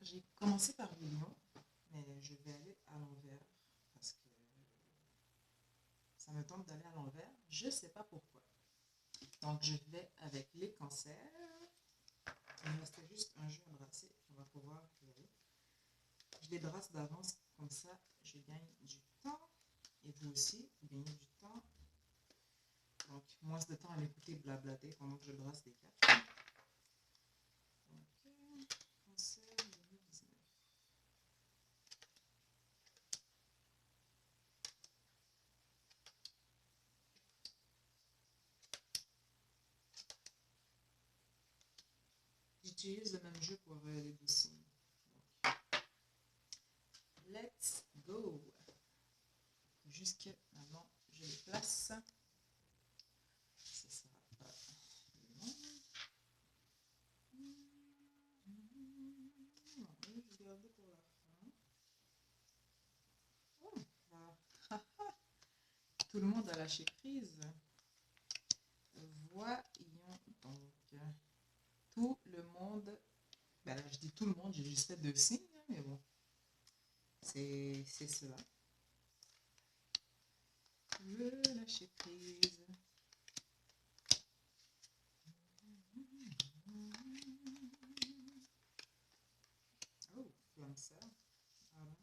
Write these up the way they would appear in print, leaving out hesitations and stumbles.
J'ai commencé par le lion, mais je vais aller à l'envers parce que ça me tente d'aller à l'envers. Je ne sais pas pourquoi. Donc, je vais avec les cancers. Il me restait juste un jeu à brasser. On va pouvoir y aller. Je les brasse d'avance, comme ça, je gagne du temps. Et vous aussi, vous gagnez du temps. Donc, moins de temps à m'écouter blablater pendant que je brasse les cartes. Donc, cancer 2019. J'utilise le même jeu pour les deux signes. Let's go. Jusque maintenant, je les place. Ce sera pas long. Non, je vais garder pour la fin. Oh, là. Tout le monde a lâché prise. Voyons donc. Tout le monde. Ben là, je dis tout le monde, j'ai juste fait deux signes, mais bon. C'est cela. Le lâcher prise. Oh, comme ça. Voilà.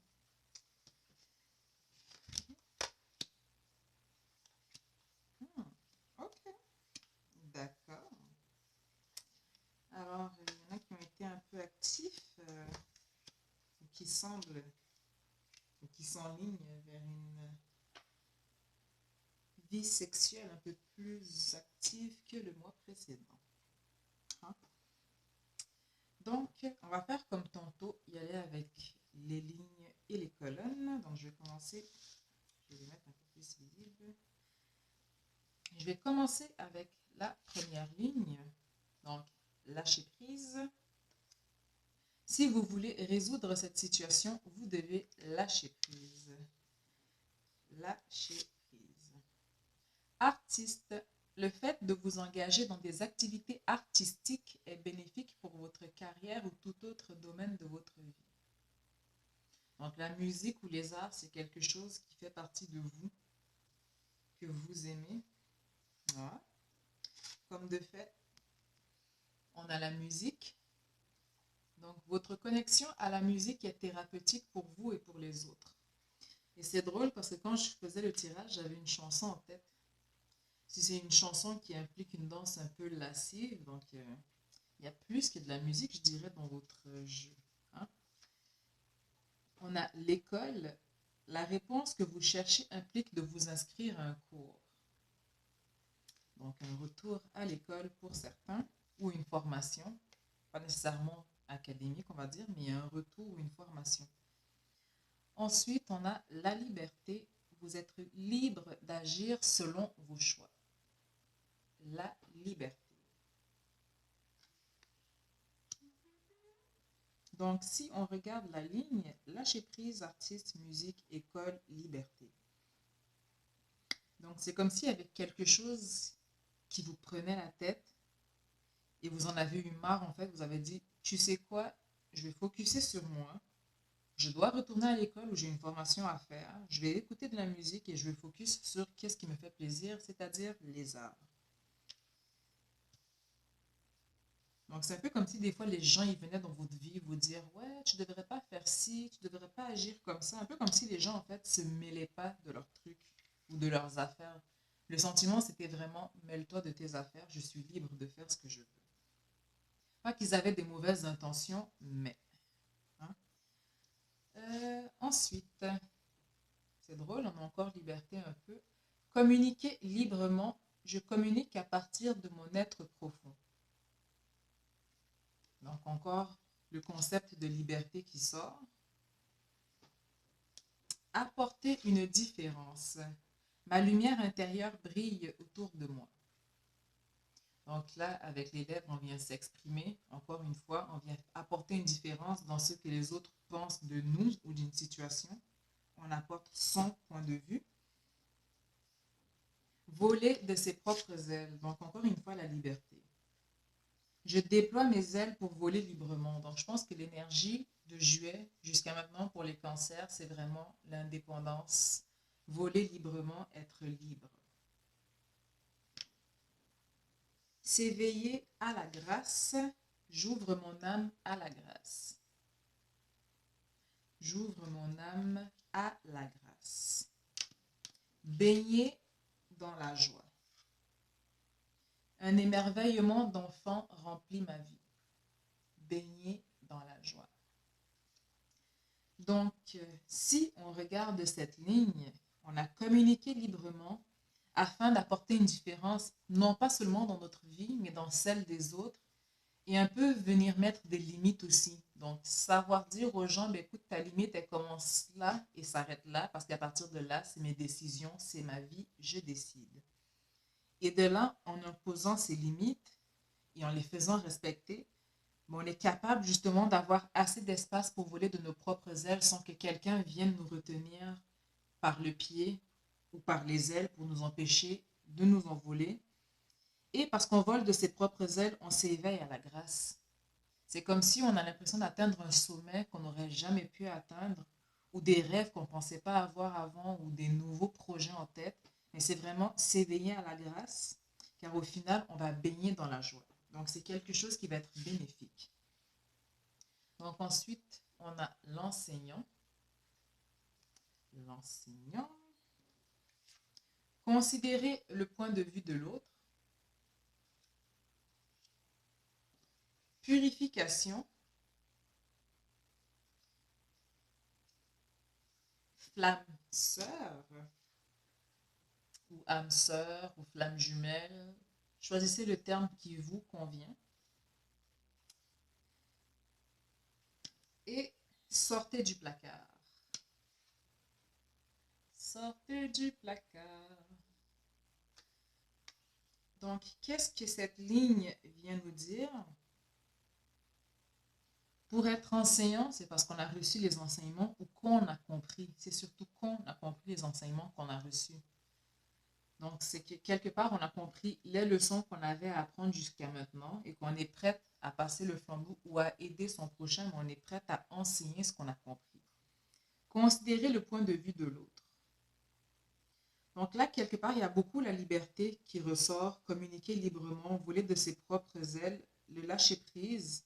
Ok, d'accord. Alors, il y en a qui ont été un peu actifs, ou qui semblent, ou qui s'enlignent vers une vie sexuelle un peu plus active que le mois précédent. Hein? Donc, on va faire comme tantôt, y aller avec les lignes et les colonnes. Donc, je vais commencer, je vais les mettre un peu plus visibles. Je vais commencer avec la première ligne. Donc, lâcher prise. Si vous voulez résoudre cette situation, vous devez lâcher prise. Lâcher prise. Artiste. Le fait de vous engager dans des activités artistiques est bénéfique pour votre carrière ou tout autre domaine de votre vie. Donc la musique ou les arts, c'est quelque chose qui fait partie de vous, que vous aimez. Voilà. Comme de fait, on a la musique. Donc votre connexion à la musique est thérapeutique pour vous et pour les autres. Et c'est drôle parce que quand je faisais le tirage, j'avais une chanson en tête. Si c'est une chanson qui implique une danse un peu lascive, donc il y a plus que de la musique, je dirais, dans votre jeu. Hein? On a l'école. La réponse que vous cherchez implique de vous inscrire à un cours. Donc un retour à l'école pour certains, ou une formation, pas nécessairement académique, on va dire, mais un retour ou une formation. Ensuite, on a la liberté. Vous êtes libre d'agir selon vos choix. La liberté. Donc, si on regarde la ligne, lâcher prise, artiste, musique, école, liberté. Donc, c'est comme s'il y avait quelque chose qui vous prenait la tête et vous en avez eu marre, en fait. Vous avez dit, tu sais quoi, je vais focuser sur moi. Je dois retourner à l'école où j'ai une formation à faire. Je vais écouter de la musique et je vais focus sur qu'est-ce qui me fait plaisir, c'est-à-dire les arts. Donc, c'est un peu comme si des fois les gens ils venaient dans votre vie vous dire ouais, tu devrais pas faire ci, tu devrais pas agir comme ça. Un peu comme si les gens en fait se mêlaient pas de leurs trucs ou de leurs affaires. Le sentiment c'était vraiment mêle-toi de tes affaires, je suis libre de faire ce que je veux. Pas qu'ils avaient des mauvaises intentions, mais. Hein. Ensuite, c'est drôle, on a encore liberté un peu. Communiquer librement, je communique à partir de mon être profond. Donc encore le concept de liberté qui sort. Apporter une différence. Ma lumière intérieure brille autour de moi. Donc là, avec les lèvres, on vient s'exprimer. Encore une fois, on vient apporter une différence dans ce que les autres pensent de nous ou d'une situation. On apporte son point de vue. Voler de ses propres ailes. Donc encore une fois, la liberté. Je déploie mes ailes pour voler librement. Donc, je pense que l'énergie de juillet jusqu'à maintenant pour les cancers, c'est vraiment l'indépendance. Voler librement, être libre. S'éveiller à la grâce. J'ouvre mon âme à la grâce. J'ouvre mon âme à la grâce. Baigner dans la joie. Un émerveillement d'enfant remplit ma vie. Baigner dans la joie. Donc, si on regarde cette ligne, on a communiqué librement afin d'apporter une différence, non pas seulement dans notre vie, mais dans celle des autres, et un peu venir mettre des limites aussi. Donc, savoir dire aux gens, ben, écoute, ta limite, elle commence là et s'arrête là, parce qu'à partir de là, c'est mes décisions, c'est ma vie, je décide. Et de là, en imposant ces limites et en les faisant respecter, ben, on est capable justement d'avoir assez d'espace pour voler de nos propres ailes sans que quelqu'un vienne nous retenir par le pied ou par les ailes pour nous empêcher de nous envoler. Et parce qu'on vole de ses propres ailes, on s'éveille à la grâce. C'est comme si on a l'impression d'atteindre un sommet qu'on n'aurait jamais pu atteindre, ou des rêves qu'on ne pensait pas avoir avant, ou des nouveaux projets en tête. Mais c'est vraiment s'éveiller à la grâce, car au final, on va baigner dans la joie. Donc, c'est quelque chose qui va être bénéfique. Donc, ensuite, on a l'enseignant. L'enseignant. Considérer le point de vue de l'autre. Purification. Flamme sœur ou âme sœur ou flamme jumelle. Choisissez le terme qui vous convient. Et sortez du placard. Sortez du placard. Donc, qu'est-ce que cette ligne vient nous dire? Pour être enseignant, c'est parce qu'on a reçu les enseignements ou qu'on a compris. C'est surtout qu'on a compris les enseignements qu'on a reçus. Donc, c'est que quelque part, on a compris les leçons qu'on avait à apprendre jusqu'à maintenant et qu'on est prête à passer le flambeau ou à aider son prochain, mais on est prête à enseigner ce qu'on a compris. Considérer le point de vue de l'autre. Donc là, quelque part, il y a beaucoup la liberté qui ressort, communiquer librement, voler de ses propres ailes, le lâcher prise,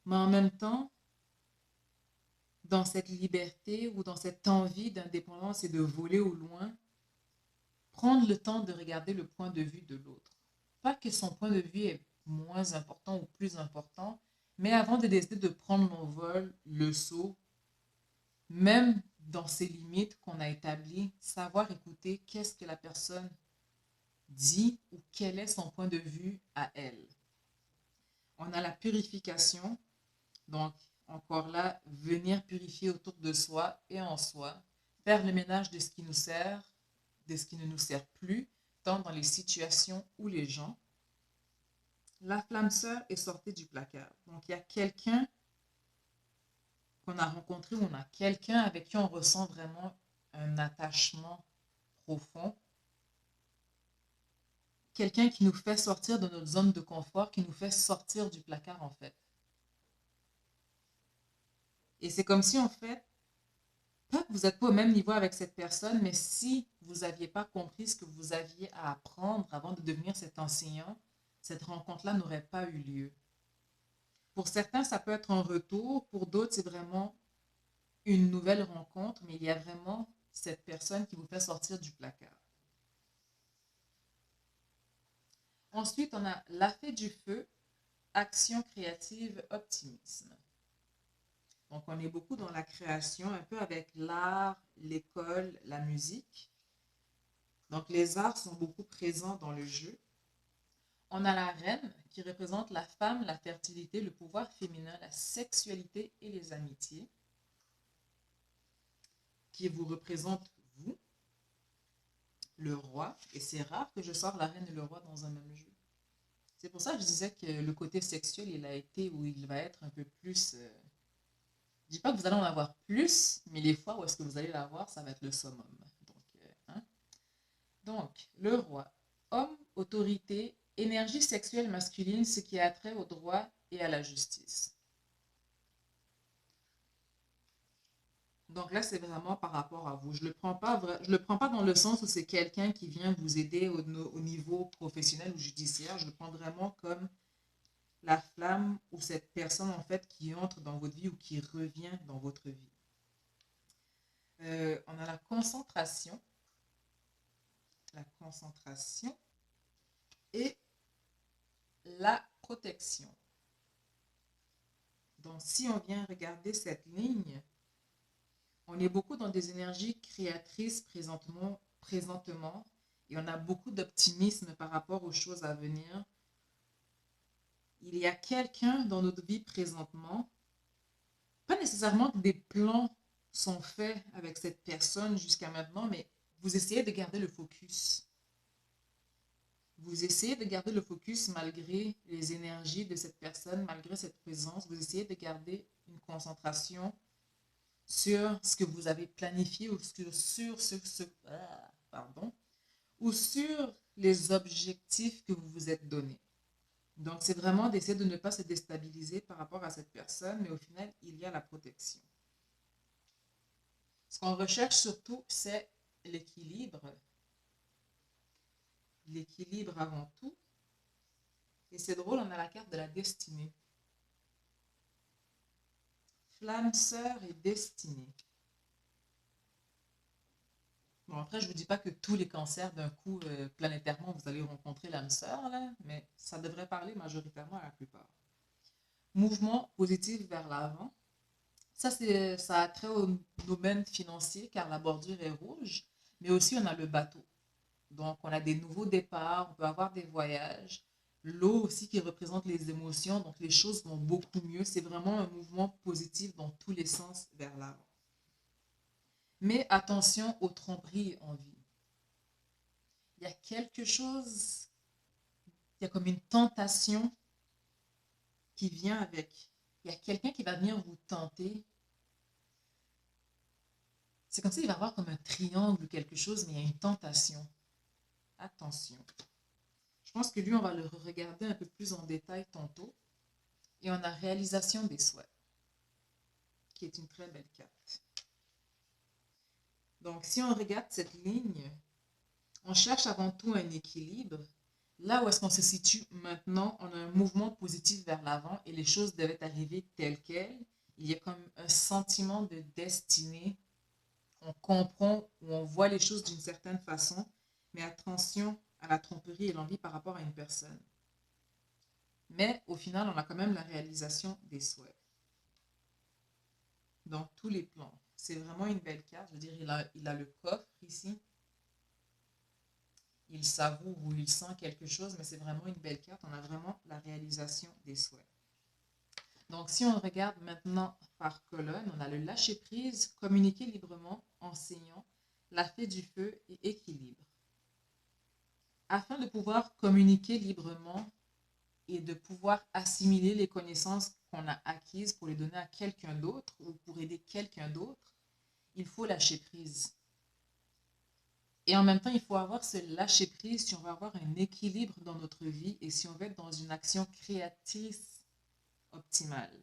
mais en même temps, dans cette liberté ou dans cette envie d'indépendance et de voler au loin, prendre le temps de regarder le point de vue de l'autre. Pas que son point de vue est moins important ou plus important, mais avant de décider de prendre mon vol, le saut, même dans ses limites qu'on a établies, savoir écouter qu'est-ce que la personne dit ou quel est son point de vue à elle. On a la purification, donc encore là, venir purifier autour de soi et en soi, faire le ménage de ce qui nous sert, de ce qui ne nous sert plus, tant dans les situations ou les gens. La flamme sœur est sortie du placard. Donc il y a quelqu'un qu'on a rencontré, ou on a quelqu'un avec qui on ressent vraiment un attachement profond. Quelqu'un qui nous fait sortir de notre zone de confort, qui nous fait sortir du placard en fait. Et c'est comme si en fait, vous n'êtes pas au même niveau avec cette personne, mais si vous n'aviez pas compris ce que vous aviez à apprendre avant de devenir cet enseignant, cette rencontre-là n'aurait pas eu lieu. Pour certains, ça peut être un retour, pour d'autres, c'est vraiment une nouvelle rencontre, mais il y a vraiment cette personne qui vous fait sortir du placard. Ensuite, on a la fée du feu, action créative, optimisme. Donc, on est beaucoup dans la création, un peu avec l'art, l'école, la musique. Donc, les arts sont beaucoup présents dans le jeu. On a la reine qui représente la femme, la fertilité, le pouvoir féminin, la sexualité et les amitiés, qui vous représente vous, le roi. Et c'est rare que je sors la reine et le roi dans un même jeu. C'est pour ça que je disais que le côté sexuel, il a été ou il va être un peu plus... je dis pas que vous allez en avoir plus, mais les fois où est-ce que vous allez l'avoir, ça va être le summum. Donc, le roi, homme, autorité, Énergie sexuelle masculine, ce qui a trait au droit et à la justice. Donc là, c'est vraiment par rapport à vous. Je le prends pas dans le sens où c'est quelqu'un qui vient vous aider au niveau professionnel ou judiciaire. Je le prends vraiment comme la flamme ou cette personne en fait qui entre dans votre vie ou qui revient dans votre vie. On a la concentration et la protection. Donc, si on vient regarder cette ligne, on est beaucoup dans des énergies créatrices présentement et on a beaucoup d'optimisme par rapport aux choses à venir. Il y a quelqu'un dans notre vie présentement, pas nécessairement que des plans sont faits avec cette personne jusqu'à maintenant, mais vous essayez de garder le focus. Vous essayez de garder le focus malgré les énergies de cette personne, malgré cette présence. Vous essayez de garder une concentration sur ce que vous avez planifié ou ou sur les objectifs que vous vous êtes donnés. Donc, c'est vraiment d'essayer de ne pas se déstabiliser par rapport à cette personne, mais au final, il y a la protection. Ce qu'on recherche surtout, c'est l'équilibre. L'équilibre avant tout. Et c'est drôle, on a la carte de la destinée. Flamme, sœur et destinée. Bon, après, je ne vous dis pas que tous les cancers, d'un coup, planétairement, vous allez rencontrer l'âme sœur, là, mais ça devrait parler majoritairement à la plupart. Mouvement positif vers l'avant. Ça a trait au domaine financier, car la bordure est rouge, mais aussi on a le bateau. Donc, on a des nouveaux départs, on peut avoir des voyages. L'eau aussi qui représente les émotions, donc les choses vont beaucoup mieux. C'est vraiment un mouvement positif dans tous les sens vers l'avant. Mais attention aux tromperies en vie. Il y a quelque chose, il y a comme une tentation qui vient avec. Il y a quelqu'un qui va venir vous tenter. C'est comme s'il va y avoir comme un triangle ou quelque chose, mais il y a une tentation. Attention. Je pense que lui, on va le regarder un peu plus en détail tantôt. Et on a réalisation des souhaits, qui est une très belle carte. Donc, si on regarde cette ligne, on cherche avant tout un équilibre. Là où est-ce qu'on se situe maintenant, on a un mouvement positif vers l'avant et les choses devaient arriver telles quelles. Il y a comme un sentiment de destinée. On comprend ou on voit les choses d'une certaine façon, mais attention à la tromperie et l'envie par rapport à une personne. Mais au final, on a quand même la réalisation des souhaits. Dans tous les plans. C'est vraiment une belle carte. Je veux dire, il a le coffre ici. Il savoure ou il sent quelque chose, mais c'est vraiment une belle carte. On a vraiment la réalisation des souhaits. Donc, si on regarde maintenant par colonne, on a le lâcher-prise, communiquer librement, enseignant, la fée du feu et équilibre. Afin de pouvoir communiquer librement et de pouvoir assimiler les connaissances qu'on a acquises pour les donner à quelqu'un d'autre ou pour aider quelqu'un d'autre, il faut lâcher prise. Et en même temps, il faut avoir ce lâcher prise si on veut avoir un équilibre dans notre vie et si on veut être dans une action créatrice optimale.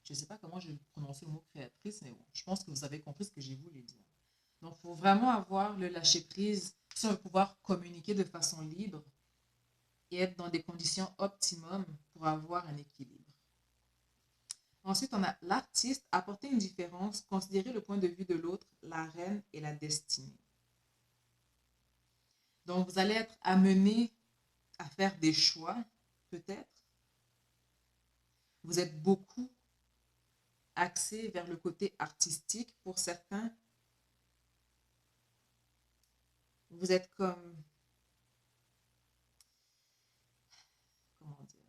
Je ne sais pas comment je vais prononcer le mot créatrice, mais bon, je pense que vous avez compris ce que j'ai voulu dire. Donc, il faut vraiment avoir le lâcher prise si on veut pouvoir communiquer de façon libre et être dans des conditions optimum pour avoir un équilibre. Ensuite, on a l'artiste, apporter une différence, considérer le point de vue de l'autre, la reine et la destinée. Donc, vous allez être amené à faire des choix, peut-être. Vous êtes beaucoup axé vers le côté artistique pour certains. Vous êtes comme, comment dire,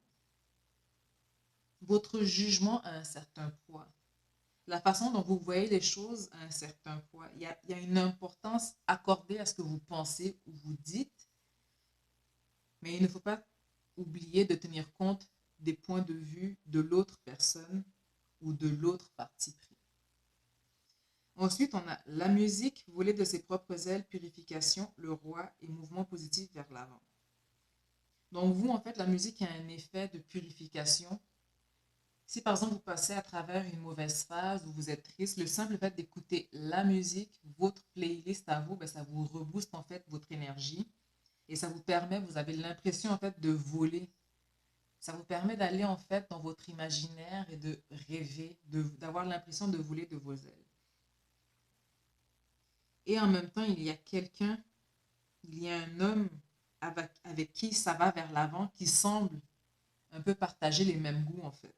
votre jugement a un certain poids. La façon dont vous voyez les choses a un certain poids. Il y a une importance accordée à ce que vous pensez ou vous dites, mais il ne faut pas oublier de tenir compte des points de vue de l'autre personne ou de l'autre parti pris. Ensuite, on a la musique, voler de ses propres ailes, purification, le roi et mouvement positif vers l'avant. Donc vous, en fait, la musique a un effet de purification. Si par exemple vous passez à travers une mauvaise phase ou vous êtes triste, le simple fait d'écouter la musique, votre playlist à vous, ben, ça vous rebooste en fait votre énergie et ça vous permet, vous avez l'impression en fait de voler. Ça vous permet d'aller en fait dans votre imaginaire et de rêver, d'avoir l'impression de voler de vos ailes. Et en même temps, il y a quelqu'un, il y a un homme avec qui ça va vers l'avant, qui semble un peu partager les mêmes goûts en fait.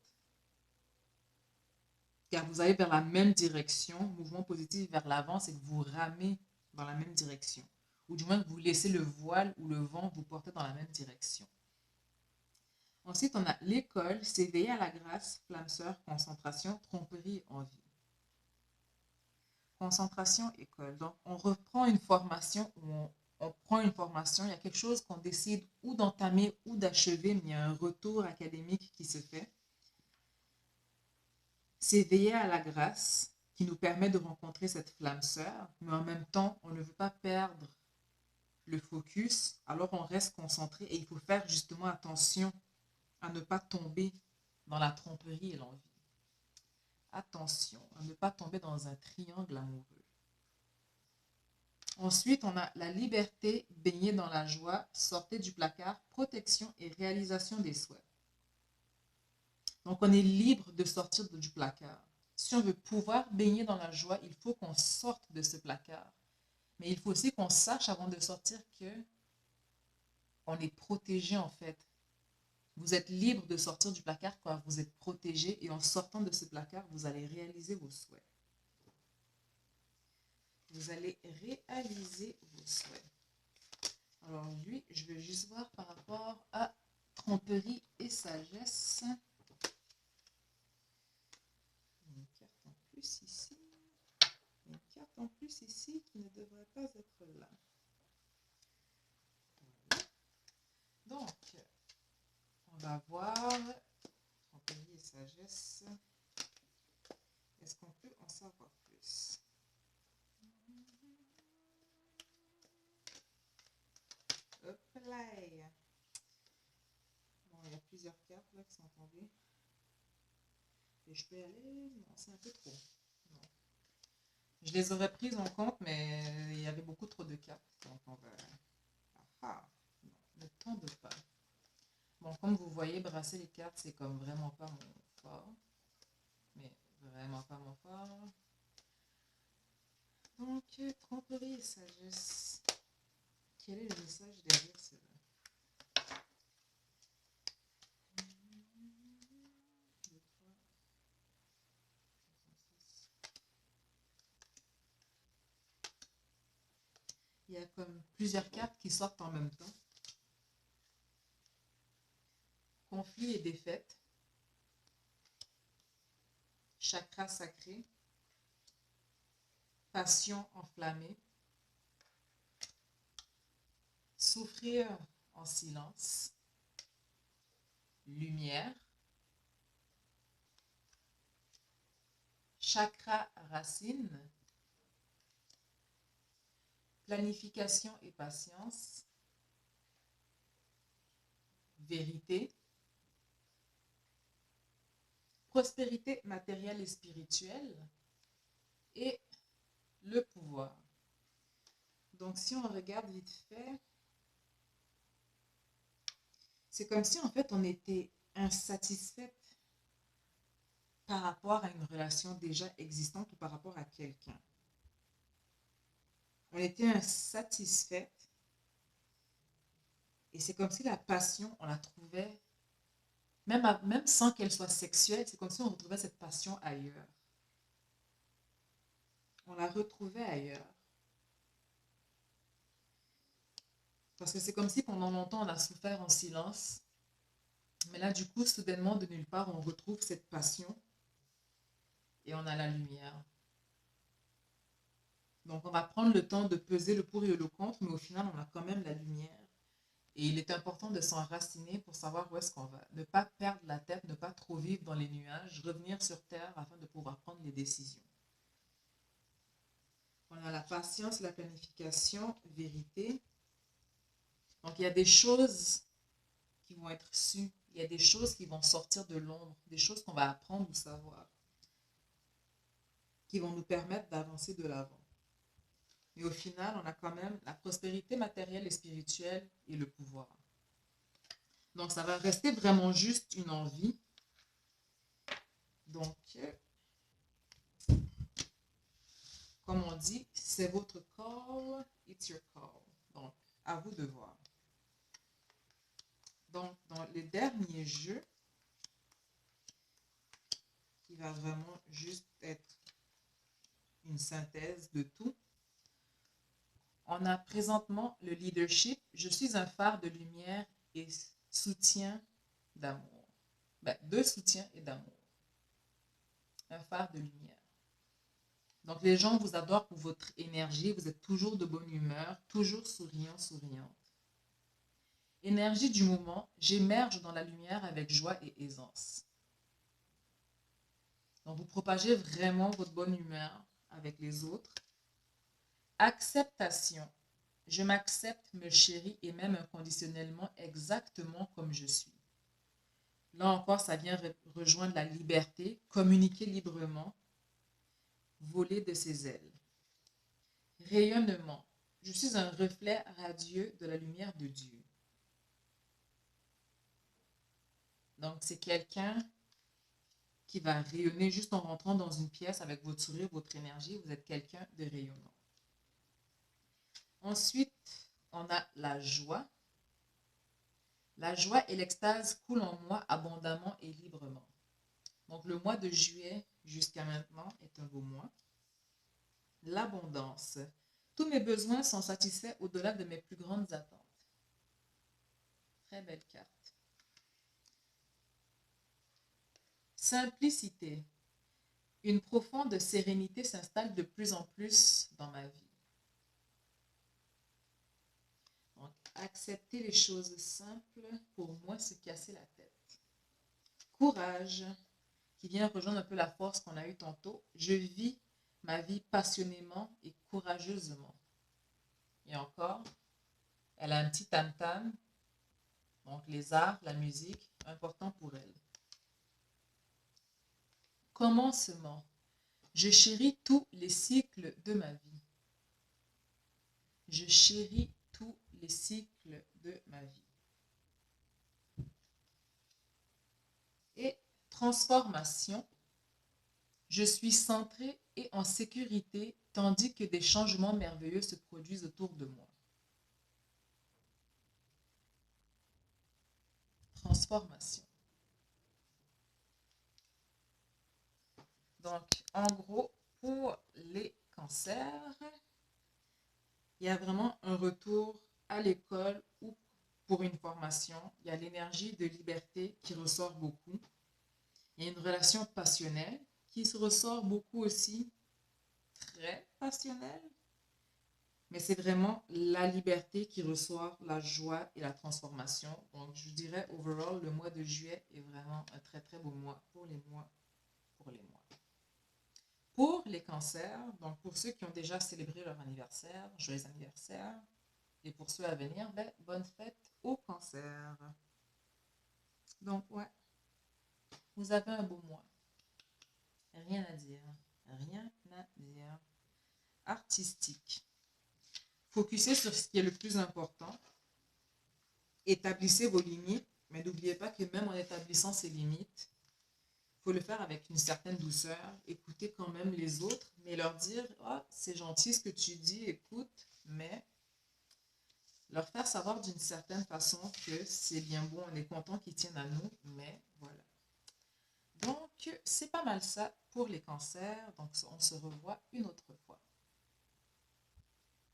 Car vous allez vers la même direction, mouvement positif vers l'avant, c'est que vous ramez dans la même direction. Ou du moins que vous laissez le voile ou le vent vous porter dans la même direction. Ensuite, on a l'école, s'éveiller à la grâce, flamme sœur, concentration, tromperie, envie. Concentration, école. Donc, on reprend une formation où on prend une formation, il y a quelque chose qu'on décide ou d'entamer ou d'achever, mais il y a un retour académique qui se fait. S'éveiller à la grâce qui nous permet de rencontrer cette flamme sœur, mais en même temps, on ne veut pas perdre le focus, alors on reste concentré et il faut faire justement attention à ne pas tomber dans la tromperie et l'envie. Attention à ne pas tomber dans un triangle amoureux. Ensuite, on a la liberté, baigner dans la joie, sortez du placard, protection et réalisation des souhaits. Donc, on est libre de sortir du placard. Si on veut pouvoir baigner dans la joie, il faut qu'on sorte de ce placard. Mais il faut aussi qu'on sache avant de sortir que on est protégé en fait. Vous êtes libre de sortir du placard quand vous êtes protégé et en sortant de ce placard, vous allez réaliser vos souhaits. Vous allez réaliser vos souhaits. Alors lui, je vais juste voir par rapport à tromperie et sagesse. Une carte en plus ici. Une carte en plus ici qui ne devrait pas être là. Voilà. Donc, on va voir tromperie et sagesse. Est-ce qu'on peut en savoir plus? Hop là. Bon, il y a plusieurs cartes là qui sont tombées. Et je peux y aller? Non, c'est un peu trop. Non. Je les aurais prises en compte, mais il y avait beaucoup trop de cartes. Donc on va... Ah, non, ne tombe pas. Bon, comme vous voyez, brasser les cartes, c'est comme vraiment pas mon fort. Mais vraiment pas mon fort. Donc, tromperie et sagesse. Quel est le message derrière cela? Il y a comme plusieurs cartes qui sortent en même temps. Conflit et défaite. Chakra sacré. Passion enflammée. Souffrir en silence. Lumière. Chakra racine. Planification et patience. Vérité. Prospérité matérielle et spirituelle. Et le pouvoir. Donc, si on regarde vite fait, c'est comme si en fait on était insatisfait par rapport à une relation déjà existante ou par rapport à quelqu'un. On était insatisfait et c'est comme si la passion, on la trouvait, même sans qu'elle soit sexuelle, c'est comme si on retrouvait cette passion ailleurs. On la retrouvait ailleurs. Parce que c'est comme si pendant longtemps on a souffert en silence. Mais là, du coup, soudainement, de nulle part, on retrouve cette passion et on a la lumière. Donc, on va prendre le temps de peser le pour et le contre, mais au final, on a quand même la lumière. Et il est important de s'enraciner pour savoir où est-ce qu'on va. Ne pas perdre la tête, ne pas trop vivre dans les nuages, revenir sur Terre afin de pouvoir prendre les décisions. On a la patience, la planification, vérité. Donc, il y a des choses qui vont être sues. Il y a des choses qui vont sortir de l'ombre, des choses qu'on va apprendre ou savoir, qui vont nous permettre d'avancer de l'avant. Mais au final, on a quand même la prospérité matérielle et spirituelle et le pouvoir. Donc, ça va rester vraiment juste une envie. Donc, comme on dit, c'est votre call, it's your call. Donc, à vous de voir. Donc, dans le dernier jeu, qui va vraiment juste être une synthèse de tout, on a présentement le leadership. Je suis un phare de lumière et soutien d'amour. De soutien et d'amour. Un phare de lumière. Donc, les gens vous adorent pour votre énergie. Vous êtes toujours de bonne humeur, toujours souriant, souriante. Énergie du moment, j'émerge dans la lumière avec joie et aisance. Donc, vous propagez vraiment votre bonne humeur avec les autres. Acceptation. Je m'accepte, me chéris et m'aime inconditionnellement exactement comme je suis. Là encore, ça vient rejoindre la liberté, communiquer librement, voler de ses ailes. Rayonnement. Je suis un reflet radieux de la lumière de Dieu. Donc, c'est quelqu'un qui va rayonner juste en rentrant dans une pièce avec votre sourire, votre énergie. Vous êtes quelqu'un de rayonnant. Ensuite, on a la joie. La joie et l'extase coulent en moi abondamment et librement. Donc, le mois de juillet jusqu'à maintenant est un beau mois. L'abondance. Tous mes besoins sont satisfaits au-delà de mes plus grandes attentes. Très belle carte. Simplicité. Une profonde sérénité s'installe de plus en plus dans ma vie. Donc, accepter les choses simples, pour moi, se casser la tête. Courage, qui vient rejoindre un peu la force qu'on a eue tantôt. Je vis ma vie passionnément et courageusement. Et encore, elle a un petit tam-tam. Donc, les arts, la musique, important pour elle. Commencement. Je chéris tous les cycles de ma vie. Je chéris tous les cycles de ma vie. Et transformation. Je suis centrée et en sécurité tandis que des changements merveilleux se produisent autour de moi. Transformation. Donc, en gros, pour les cancers, il y a vraiment un retour à l'école ou pour une formation. Il y a l'énergie de liberté qui ressort beaucoup. Il y a une relation passionnelle qui se ressort beaucoup aussi, très passionnelle. Mais c'est vraiment la liberté qui ressort, la joie et la transformation. Donc, je dirais, overall, le mois de juillet est vraiment un très, très beau mois pour les mois. Pour les cancers, donc pour ceux qui ont déjà célébré leur anniversaire, joyeux anniversaire. Et pour ceux à venir, bonne fête au cancer. Donc, ouais, vous avez un beau mois. Rien à dire. Rien à dire. Artistique. Focussez sur ce qui est le plus important. Établissez vos limites, mais n'oubliez pas que même en établissant ces limites, il faut le faire avec une certaine douceur. Écoutez quand même les autres, mais leur dire « Ah, c'est gentil ce que tu dis, écoute », mais leur faire savoir d'une certaine façon que c'est bien bon, on est content qu'ils tiennent à nous, mais voilà. Donc, c'est pas mal ça pour les cancers. Donc, on se revoit une autre fois.